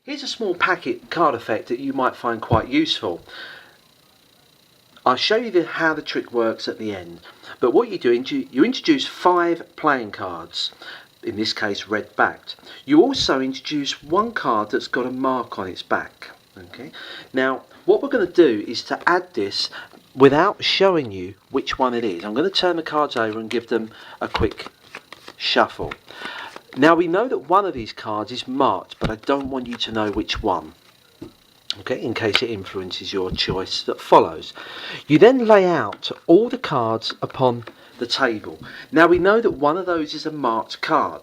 Here's a small packet card effect that you might find quite useful. I'll show you how the trick works at the end. But what you do, you introduce 5 playing cards, in this case red backed. You also introduce one card that's got a mark on its back. Okay. Now what we're going to do is to add this without showing you which one it is. I'm going to turn the cards over and give them a quick shuffle. Now we know that one of these cards is marked, but I don't want you to know which one. Okay, in case it influences your choice that follows. You then lay out all the cards upon the table. Now we know that one of those is a marked card.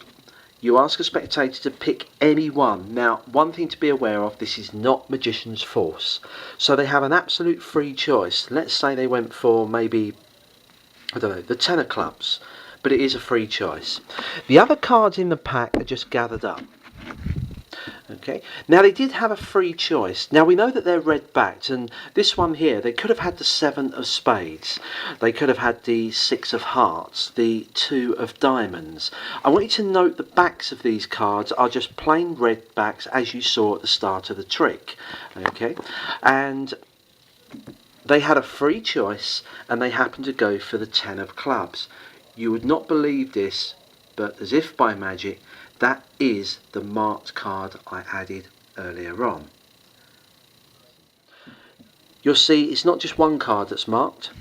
You ask a spectator to pick any one. Now, one thing to be aware of, this is not Magician's Force. So they have an absolute free choice. Let's say they went for maybe, I don't know, the 10 of clubs. But it is a free choice. The other cards in the pack are just gathered up. Okay, now they did have a free choice. Now we know that they're red backed, and this one here, they could have had the 7 of spades, they could have had the 6 of hearts, the 2 of diamonds. I want you to note the backs of these cards are just plain red backs, as you saw at the start of the trick. Okay, and they had a free choice, and they happened to go for the 10 of clubs. You would not believe this, but as if by magic, that is the marked card I added earlier on. You'll see it's not just one card that's marked.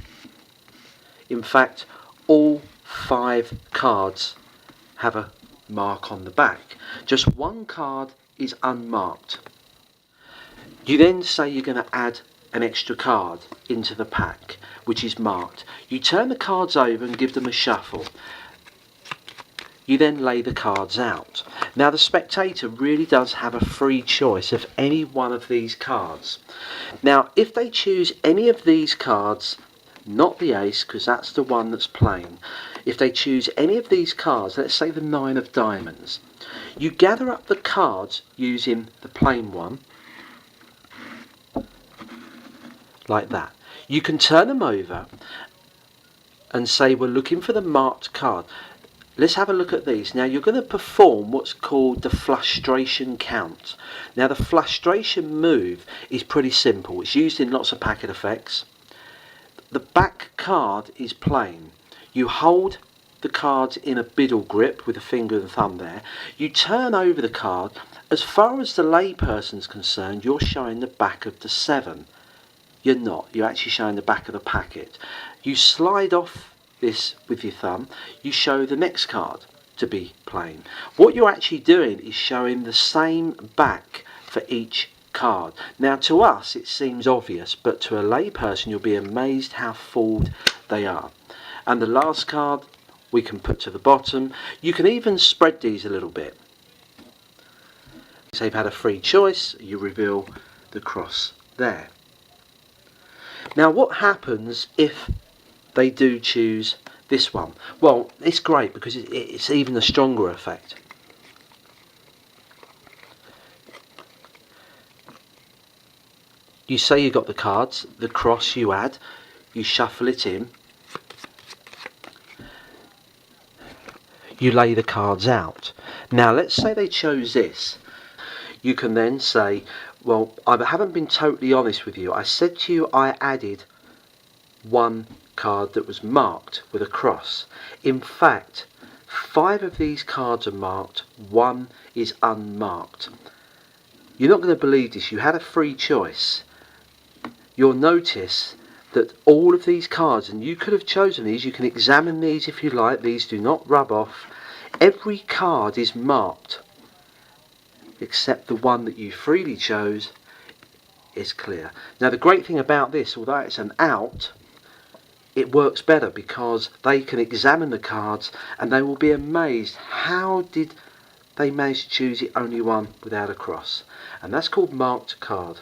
In fact, all 5 cards have a mark on the back. Just one card is unmarked. You then say you're going to add an extra card into the pack, which is marked. You turn the cards over and give them a shuffle. You then lay the cards out. Now the spectator really does have a free choice of any one of these cards. Now if they choose any of these cards, not the ace, because that's the one that's plain, if they choose any of these cards, let's say the 9 of diamonds, you gather up the cards using the plain one, like that. You can turn them over and say we're looking for the marked card. Let's have a look at these. Now you're going to perform what's called the flustration count. Now the flustration move is pretty simple. It's used in lots of packet effects. The back card is plain. You hold the cards in a biddle grip with a finger and thumb there. You turn over the card. As far as the layperson's concerned, you're showing the back of the 7. You're not. You're actually showing the back of the packet. You slide off this with your thumb. You show the next card to be plain. What you're actually doing is showing the same back for each card. Now to us it seems obvious, but to a lay person you'll be amazed how fooled they are. And the last card we can put to the bottom. You can even spread these a little bit. So you've had a free choice, you reveal the cross there. Now what happens if they do choose this one? Well, it's great because it's even a stronger effect. You say you got the cards, the cross you add, you shuffle it in, you lay the cards out. Now let's say they chose this. You can then say, well, I haven't been totally honest with you. I said to you I added one card that was marked with a cross. In fact, 5 of these cards are marked, 1 is unmarked. You're not going to believe this. You had a free choice. You'll notice that all of these cards, and you could have chosen these, you can examine these if you like, these do not rub off. Every card is marked except the one that you freely chose is clear. Now the great thing about this, although it's an out, it works better because they can examine the cards and they will be amazed how did they manage to choose the only one without a cross. And that's called marked card.